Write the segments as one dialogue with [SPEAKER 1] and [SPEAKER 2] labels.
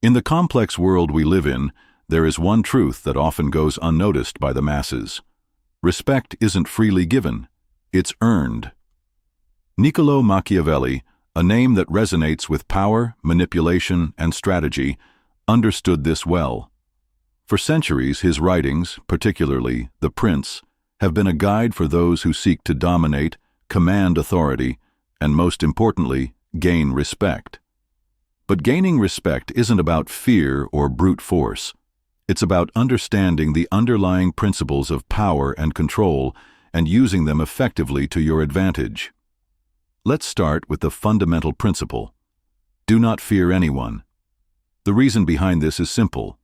[SPEAKER 1] In the complex world we live in, there is one truth that often goes unnoticed by the masses. Respect isn't freely given, it's earned. Niccolò Machiavelli, a name that resonates with power, manipulation, and strategy, understood this well. For centuries, his writings, particularly The Prince, have been a guide for those who seek to dominate, command authority, and most importantly, gain respect. But gaining respect isn't about fear or brute force. It's about understanding the underlying principles of power and control and using them effectively to your advantage. Let's start with the fundamental principle. Do not fear anyone. The reason behind this is simple.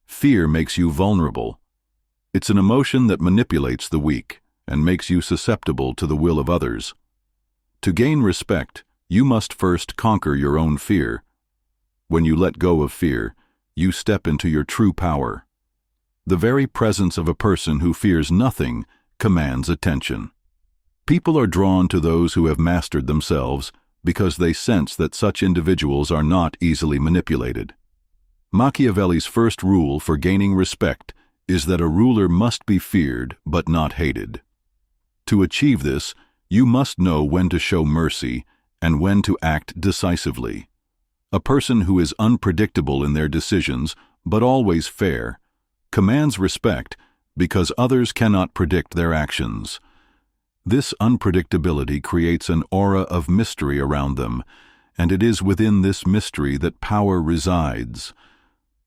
[SPEAKER 1] Fear makes you vulnerable. It's an emotion that manipulates the weak and makes you susceptible to the will of others. To gain respect, you must first conquer your own fear. When you let go of fear, you step into your true power. The very presence of a person who fears nothing commands attention. People are drawn to those who have mastered themselves because they sense that such individuals are not easily manipulated. Machiavelli's first rule for gaining respect is that a ruler must be feared but not hated. To achieve this, you must know when to show mercy and when to act decisively. A person who is unpredictable in their decisions, but always fair, commands respect because others cannot predict their actions. This unpredictability creates an aura of mystery around them, and it is within this mystery that power resides.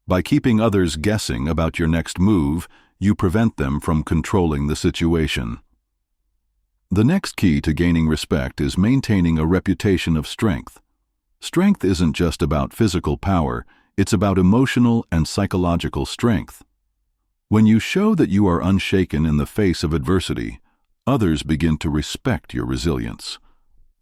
[SPEAKER 1] By keeping others guessing about your next move, you prevent them from controlling the situation. The next key to gaining respect is maintaining a reputation of strength. Strength isn't just about physical power, it's about emotional and psychological strength. When you show that you are unshaken in the face of adversity, others begin to respect your resilience.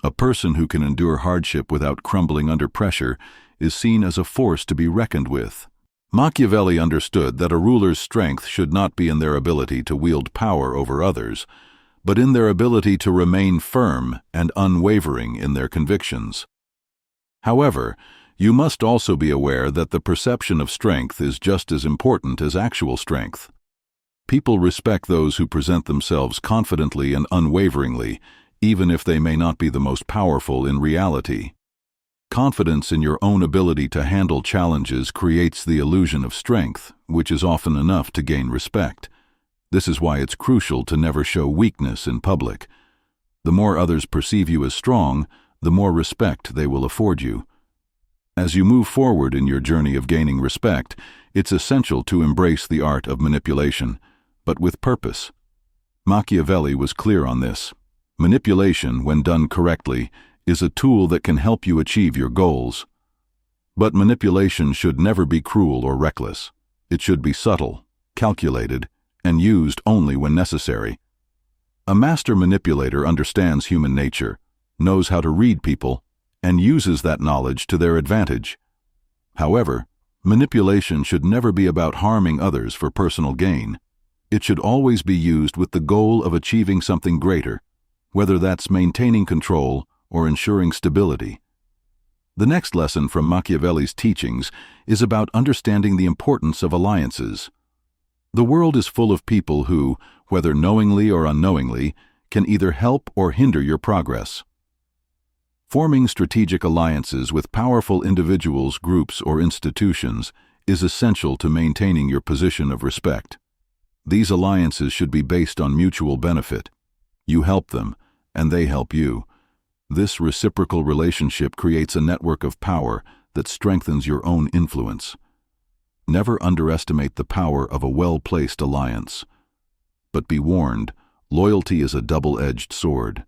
[SPEAKER 1] A person who can endure hardship without crumbling under pressure is seen as a force to be reckoned with. Machiavelli understood that a ruler's strength should not be in their ability to wield power over others, but in their ability to remain firm and unwavering in their convictions. However, you must also be aware that the perception of strength is just as important as actual strength. People respect those who present themselves confidently and unwaveringly, even if they may not be the most powerful in reality. Confidence in your own ability to handle challenges creates the illusion of strength, which is often enough to gain respect. This is why it's crucial to never show weakness in public. The more others perceive you as strong, the more respect they will afford you. As you move forward in your journey of gaining respect, it's essential to embrace the art of manipulation, but with purpose. Machiavelli was clear on this. Manipulation, when done correctly, is a tool that can help you achieve your goals. But manipulation should never be cruel or reckless. It should be subtle, calculated, and used only when necessary. A master manipulator understands human nature, knows how to read people, and uses that knowledge to their advantage. However, manipulation should never be about harming others for personal gain. It should always be used with the goal of achieving something greater, whether that's maintaining control or ensuring stability. The next lesson from Machiavelli's teachings is about understanding the importance of alliances. The world is full of people who, whether knowingly or unknowingly, can either help or hinder your progress. Forming strategic alliances with powerful individuals, groups, or institutions is essential to maintaining your position of respect. These alliances should be based on mutual benefit. You help them, and they help you. This reciprocal relationship creates a network of power that strengthens your own influence. Never underestimate the power of a well-placed alliance. But be warned, loyalty is a double-edged sword.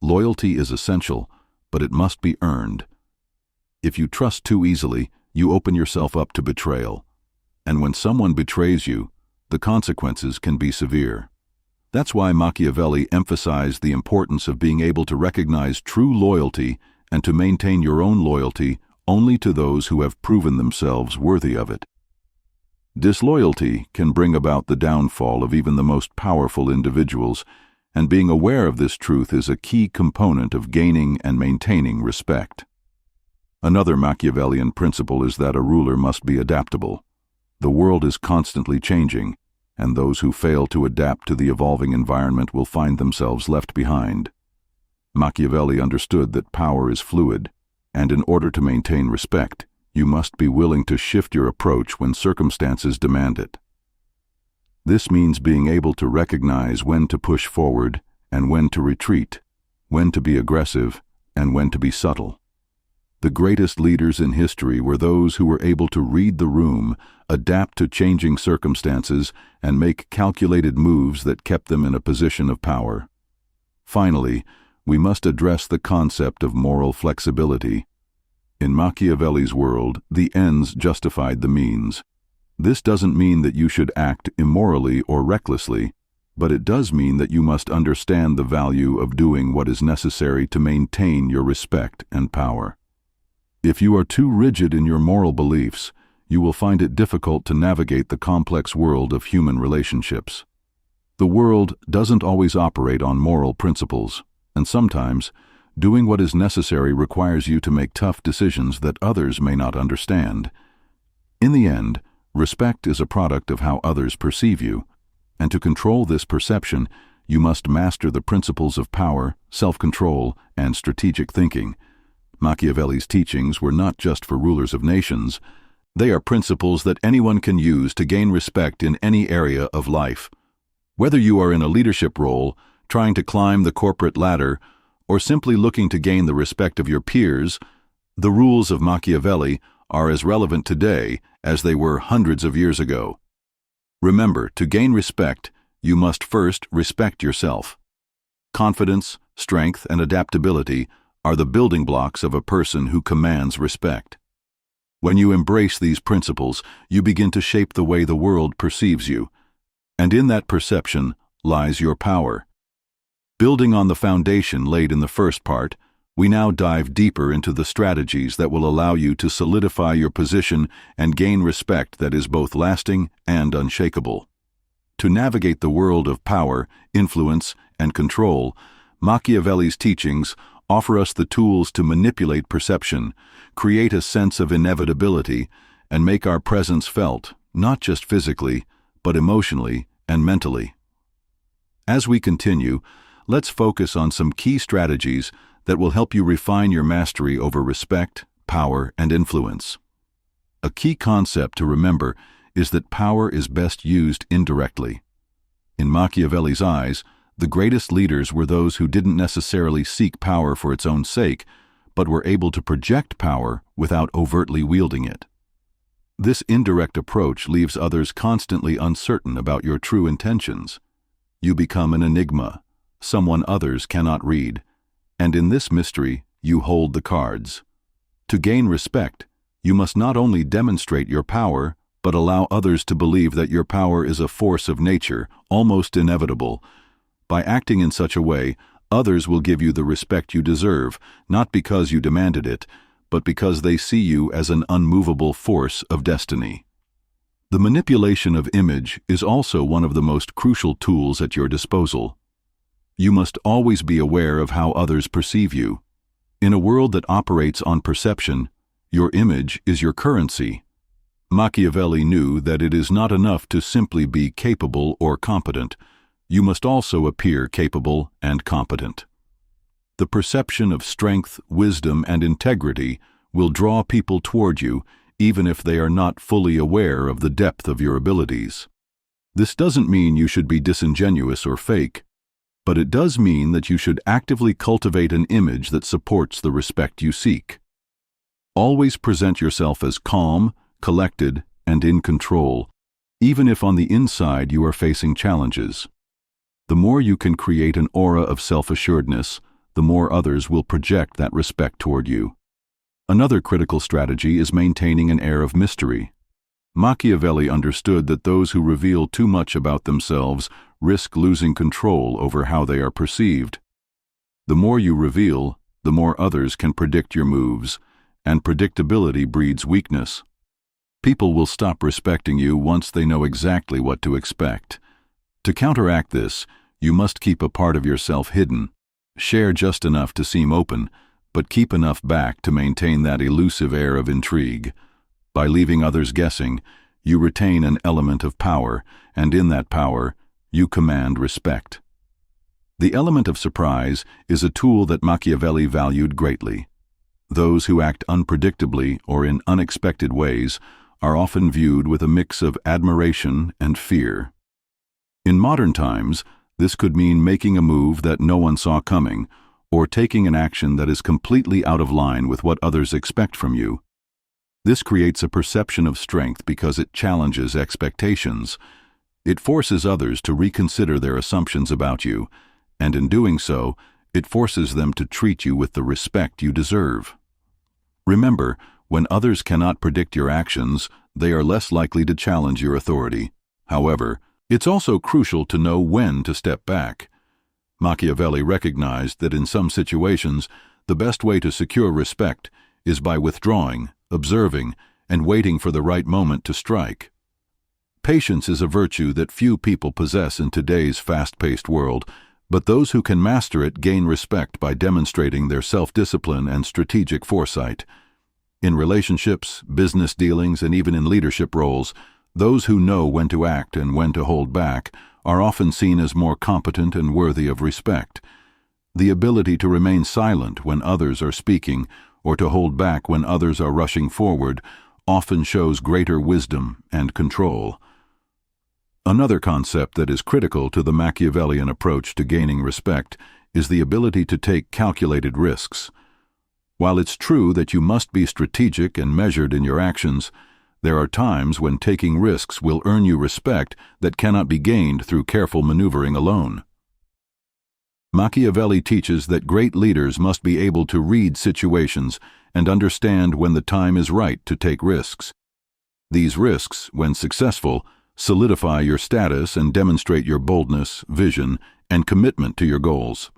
[SPEAKER 1] Loyalty is essential, but it must be earned. If you trust too easily, you open yourself up to betrayal. And when someone betrays you, the consequences can be severe. That's why Machiavelli emphasized the importance of being able to recognize true loyalty and to maintain your own loyalty only to those who have proven themselves worthy of it. Disloyalty can bring about the downfall of even the most powerful individuals, and being aware of this truth is a key component of gaining and maintaining respect. Another Machiavellian principle is that a ruler must be adaptable. The world is constantly changing, and those who fail to adapt to the evolving environment will find themselves left behind. Machiavelli understood that power is fluid, and in order to maintain respect, you must be willing to shift your approach when circumstances demand it. This means being able to recognize when to push forward and when to retreat, when to be aggressive and when to be subtle. The greatest leaders in history were those who were able to read the room, adapt to changing circumstances, and make calculated moves that kept them in a position of power. Finally, we must address the concept of moral flexibility. In Machiavelli's world, the ends justified the means. This doesn't mean that you should act immorally or recklessly, but it does mean that you must understand the value of doing what is necessary to maintain your respect and power. If you are too rigid in your moral beliefs, you will find it difficult to navigate the complex world of human relationships. The world doesn't always operate on moral principles, and sometimes, doing what is necessary requires you to make tough decisions that others may not understand. In the end, respect is a product of how others perceive you, and to control this perception, you must master the principles of power, self-control, and strategic thinking. Machiavelli's teachings were not just for rulers of nations. They are principles that anyone can use to gain respect in any area of life. Whether you are in a leadership role, trying to climb the corporate ladder, or simply looking to gain the respect of your peers, the rules of Machiavelli are as relevant today as they were hundreds of years ago. Remember, to gain respect, you must first respect yourself. Confidence, strength, and adaptability are the building blocks of a person who commands respect. When you embrace these principles, you begin to shape the way the world perceives you, and in that perception lies your power. Building on the foundation laid in the first part, we now dive deeper into the strategies that will allow you to solidify your position and gain respect that is both lasting and unshakable. To navigate the world of power, influence, and control, Machiavelli's teachings offer us the tools to manipulate perception, create a sense of inevitability, and make our presence felt, not just physically, but emotionally and mentally. As we continue, let's focus on some key strategies that will help you refine your mastery over respect, power, and influence. A key concept to remember is that power is best used indirectly. In Machiavelli's eyes, the greatest leaders were those who didn't necessarily seek power for its own sake, but were able to project power without overtly wielding it. This indirect approach leaves others constantly uncertain about your true intentions. You become an enigma, someone others cannot read, and in this mystery you hold the cards. To gain respect, you must not only demonstrate your power, but allow others to believe that your power is a force of nature, almost inevitable. By acting in such a way, others will give you the respect you deserve, not because you demanded it, but because they see you as an unmovable force of destiny. The manipulation of image is also one of the most crucial tools at your disposal. You must always be aware of how others perceive you. In a world that operates on perception, your image is your currency. Machiavelli knew that it is not enough to simply be capable or competent. You must also appear capable and competent. The perception of strength, wisdom, and integrity will draw people toward you, even if they are not fully aware of the depth of your abilities. This doesn't mean you should be disingenuous or fake, but it does mean that you should actively cultivate an image that supports the respect you seek. Always present yourself as calm, collected, and in control, even if on the inside you are facing challenges. The more you can create an aura of self-assuredness, the more others will project that respect toward you. Another critical strategy is maintaining an air of mystery. Machiavelli understood that those who reveal too much about themselves risk losing control over how they are perceived. The more you reveal, the more others can predict your moves, and predictability breeds weakness. People will stop respecting you once they know exactly what to expect. To counteract this, you must keep a part of yourself hidden. Share just enough to seem open, but keep enough back to maintain that elusive air of intrigue. By leaving others guessing, you retain an element of power, and in that power, you command respect. The element of surprise is a tool that Machiavelli valued greatly. Those who act unpredictably or in unexpected ways are often viewed with a mix of admiration and fear. In modern times, this could mean making a move that no one saw coming, or taking an action that is completely out of line with what others expect from you. This creates a perception of strength because it challenges expectations. It forces others to reconsider their assumptions about you, and in doing so, it forces them to treat you with the respect you deserve. Remember, when others cannot predict your actions, they are less likely to challenge your authority. However, it's also crucial to know when to step back. Machiavelli recognized that in some situations, the best way to secure respect is by withdrawing, observing, and waiting for the right moment to strike. Patience is a virtue that few people possess in today's fast-paced world, but those who can master it gain respect by demonstrating their self-discipline and strategic foresight. In relationships, business dealings, and even in leadership roles, those who know when to act and when to hold back are often seen as more competent and worthy of respect. The ability to remain silent when others are speaking or to hold back when others are rushing forward often shows greater wisdom and control. Another concept that is critical to the Machiavellian approach to gaining respect is the ability to take calculated risks. While it's true that you must be strategic and measured in your actions, there are times when taking risks will earn you respect that cannot be gained through careful maneuvering alone. Machiavelli teaches that great leaders must be able to read situations and understand when the time is right to take risks. These risks, when successful, solidify your status and demonstrate your boldness, vision, and commitment to your goals.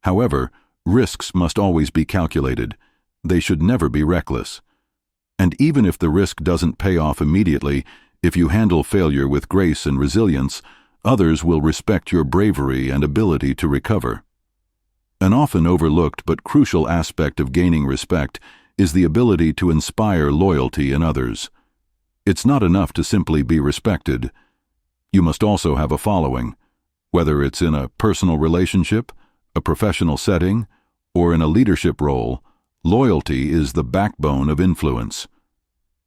[SPEAKER 1] However, risks must always be calculated. They should never be reckless. And even if the risk doesn't pay off immediately, if you handle failure with grace and resilience, others will respect your bravery and ability to recover. An often overlooked but crucial aspect of gaining respect is the ability to inspire loyalty in others. It's not enough to simply be respected. You must also have a following, whether it's in a personal relationship, a professional setting, or in a leadership role. Loyalty is the backbone of influence.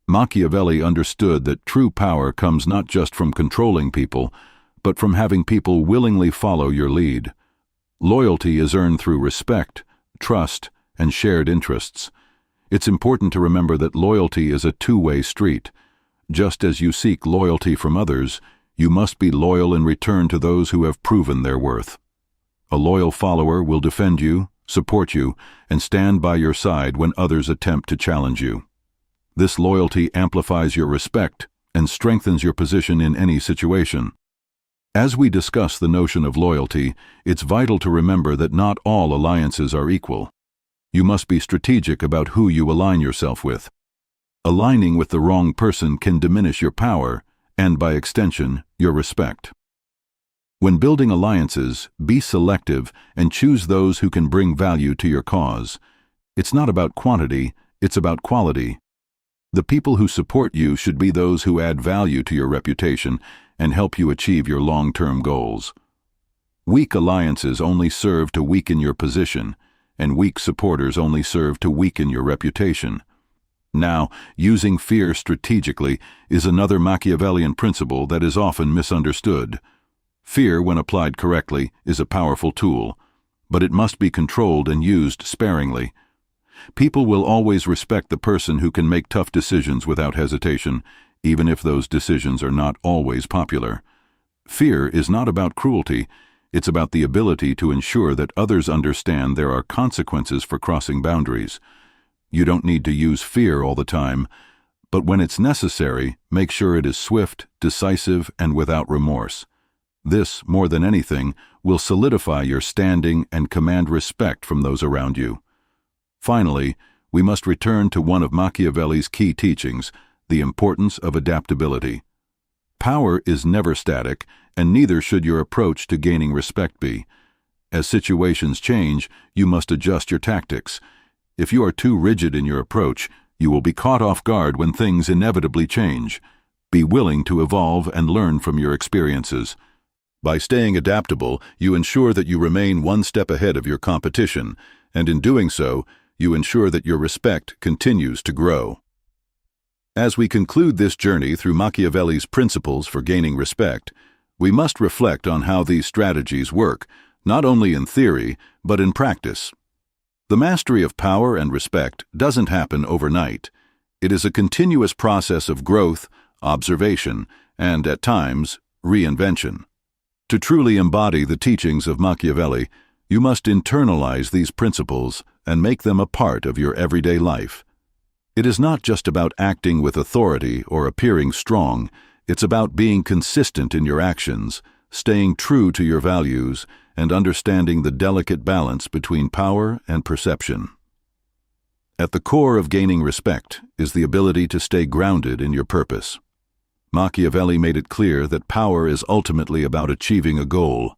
[SPEAKER 1] Machiavelli understood that true power comes not just from controlling people, but from having people willingly follow your lead. Loyalty is earned through respect, trust, and shared interests. It's important to remember that loyalty is a two-way street. Just as you seek loyalty from others, you must be loyal in return to those who have proven their worth. A loyal follower will defend you, support you, and stand by your side when others attempt to challenge you. This loyalty amplifies your respect and strengthens your position in any situation. As we discuss the notion of loyalty, it's vital to remember that not all alliances are equal. You must be strategic about who you align yourself with. Aligning with the wrong person can diminish your power and, by extension, your respect. When building alliances, be selective and choose those who can bring value to your cause. It's not about quantity, it's about quality. The people who support you should be those who add value to your reputation and help you achieve your long-term goals. Weak alliances only serve to weaken your position, and weak supporters only serve to weaken your reputation. Now, using fear strategically is another Machiavellian principle that is often misunderstood. Fear, when applied correctly, is a powerful tool, but it must be controlled and used sparingly. People will always respect the person who can make tough decisions without hesitation, even if those decisions are not always popular. Fear is not about cruelty, it's about the ability to ensure that others understand there are consequences for crossing boundaries. You don't need to use fear all the time, but when it's necessary, make sure it is swift, decisive, and without remorse. This, more than anything, will solidify your standing and command respect from those around you. Finally, we must return to one of Machiavelli's key teachings, the importance of adaptability. Power is never static, and neither should your approach to gaining respect be. As situations change, you must adjust your tactics. If you are too rigid in your approach, you will be caught off guard when things inevitably change. Be willing to evolve and learn from your experiences. By staying adaptable, you ensure that you remain one step ahead of your competition, and in doing so, you ensure that your respect continues to grow. As we conclude this journey through Machiavelli's principles for gaining respect, we must reflect on how these strategies work, not only in theory, but in practice. The mastery of power and respect doesn't happen overnight. It is a continuous process of growth, observation, and, at times, reinvention. To truly embody the teachings of Machiavelli, you must internalize these principles and make them a part of your everyday life. It is not just about acting with authority or appearing strong, it's about being consistent in your actions, staying true to your values, and understanding the delicate balance between power and perception. At the core of gaining respect is the ability to stay grounded in your purpose. Machiavelli made it clear that power is ultimately about achieving a goal.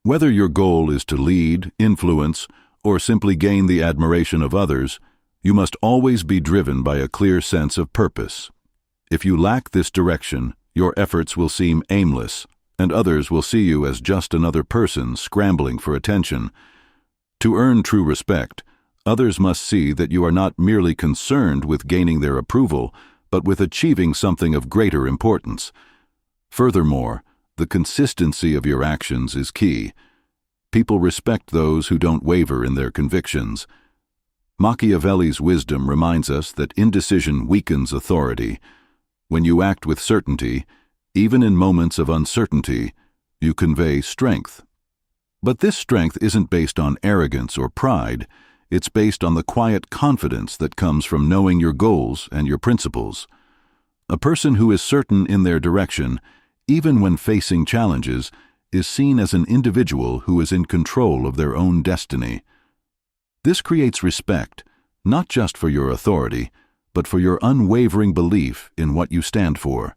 [SPEAKER 1] Whether your goal is to lead, influence, or simply gain the admiration of others, you must always be driven by a clear sense of purpose. If you lack this direction, your efforts will seem aimless, and others will see you as just another person scrambling for attention. To earn true respect, others must see that you are not merely concerned with gaining their approval, but with achieving something of greater importance. Furthermore, the consistency of your actions is key. People respect those who don't waver in their convictions. Machiavelli's wisdom reminds us that indecision weakens authority. When you act with certainty, even in moments of uncertainty, you convey strength. But this strength isn't based on arrogance or pride. It's based on the quiet confidence that comes from knowing your goals and your principles. A person who is certain in their direction, even when facing challenges, is seen as an individual who is in control of their own destiny. This creates respect, not just for your authority, but for your unwavering belief in what you stand for.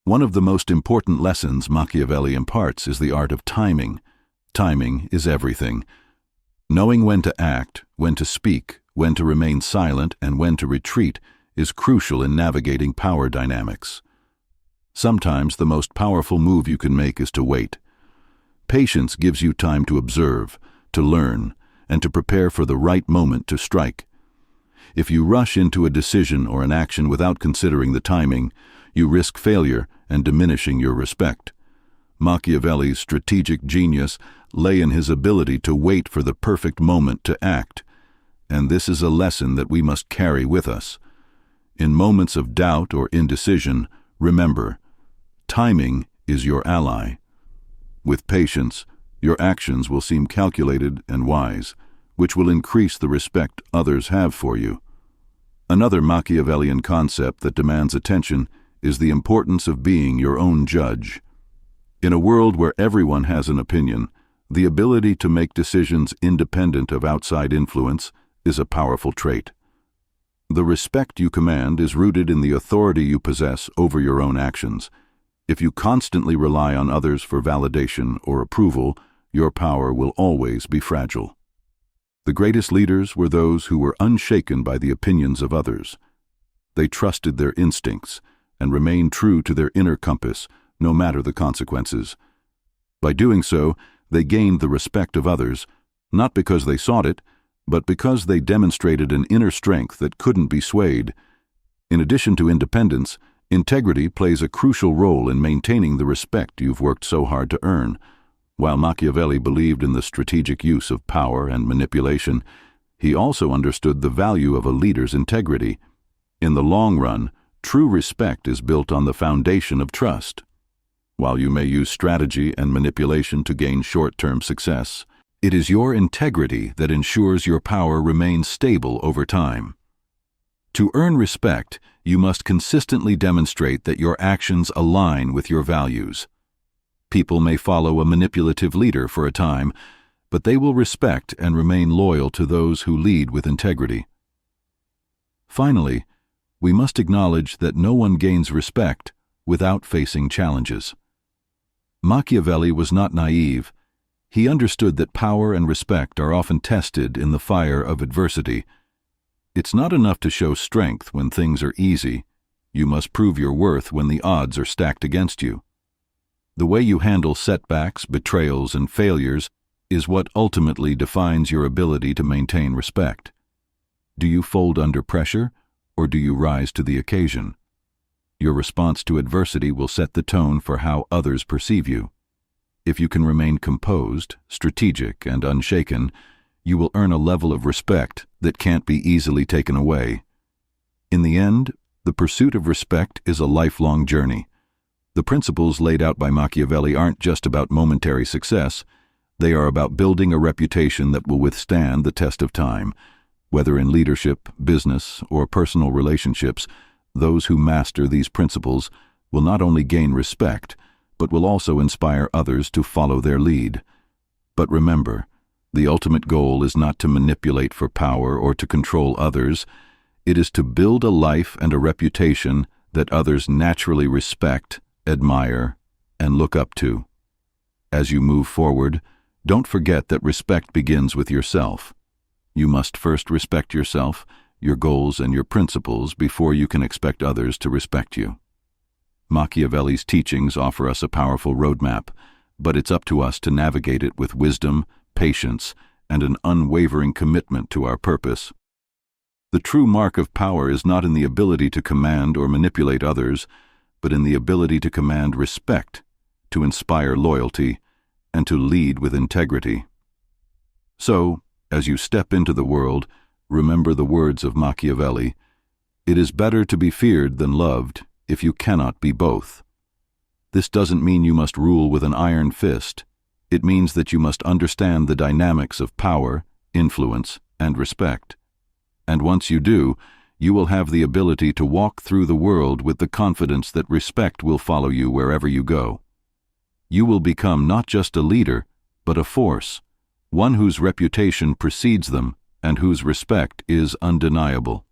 [SPEAKER 1] One of the most important lessons Machiavelli imparts is the art of timing. Timing is everything. Knowing when to act, when to speak, when to remain silent, and when to retreat is crucial in navigating power dynamics. Sometimes the most powerful move you can make is to wait. Patience gives you time to observe, to learn, and to prepare for the right moment to strike. If you rush into a decision or an action without considering the timing, you risk failure and diminishing your respect. Machiavelli's strategic genius lay in his ability to wait for the perfect moment to act, and this is a lesson that we must carry with us. In moments of doubt or indecision, remember, timing is your ally. With patience, your actions will seem calculated and wise, which will increase the respect others have for you. Another Machiavellian concept that demands attention is the importance of being your own judge. In a world where everyone has an opinion, the ability to make decisions independent of outside influence is a powerful trait. The respect you command is rooted in the authority you possess over your own actions. If you constantly rely on others for validation or approval, your power will always be fragile. The greatest leaders were those who were unshaken by the opinions of others. They trusted their instincts and remained true to their inner compass, no matter the consequences. By doing so, they gained the respect of others, not because they sought it, but because they demonstrated an inner strength that couldn't be swayed. In addition to independence, integrity plays a crucial role in maintaining the respect you've worked so hard to earn. While Machiavelli believed in the strategic use of power and manipulation, he also understood the value of a leader's integrity. In the long run, true respect is built on the foundation of trust. While you may use strategy and manipulation to gain short-term success, it is your integrity that ensures your power remains stable over time. To earn respect, you must consistently demonstrate that your actions align with your values. People may follow a manipulative leader for a time, but they will respect and remain loyal to those who lead with integrity. Finally, we must acknowledge that no one gains respect without facing challenges. Machiavelli was not naive. He understood that power and respect are often tested in the fire of adversity. It's not enough to show strength when things are easy. You must prove your worth when the odds are stacked against you. The way you handle setbacks, betrayals, and failures is what ultimately defines your ability to maintain respect. Do you fold under pressure, or do you rise to the occasion? Your response to adversity will set the tone for how others perceive you. If you can remain composed, strategic, and unshaken, you will earn a level of respect that can't be easily taken away. In the end, the pursuit of respect is a lifelong journey. The principles laid out by Machiavelli aren't just about momentary success. They are about building a reputation that will withstand the test of time. Whether in leadership, business, or personal relationships, those who master these principles will not only gain respect, but will also inspire others to follow their lead. But remember, the ultimate goal is not to manipulate for power or to control others. It is to build a life and a reputation that others naturally respect, admire, and look up to. As you move forward, don't forget that respect begins with yourself. You must first respect yourself, your goals, and your principles before you can expect others to respect you. Machiavelli's teachings offer us a powerful roadmap, but it's up to us to navigate it with wisdom, patience, and an unwavering commitment to our purpose. The true mark of power is not in the ability to command or manipulate others, but in the ability to command respect, to inspire loyalty, and to lead with integrity. So, as you step into the world, remember the words of Machiavelli: "It is better to be feared than loved if you cannot be both." This doesn't mean you must rule with an iron fist. It means that you must understand the dynamics of power, influence, and respect. And once you do, you will have the ability to walk through the world with the confidence that respect will follow you wherever you go. You will become not just a leader, but a force, one whose reputation precedes them and whose respect is undeniable.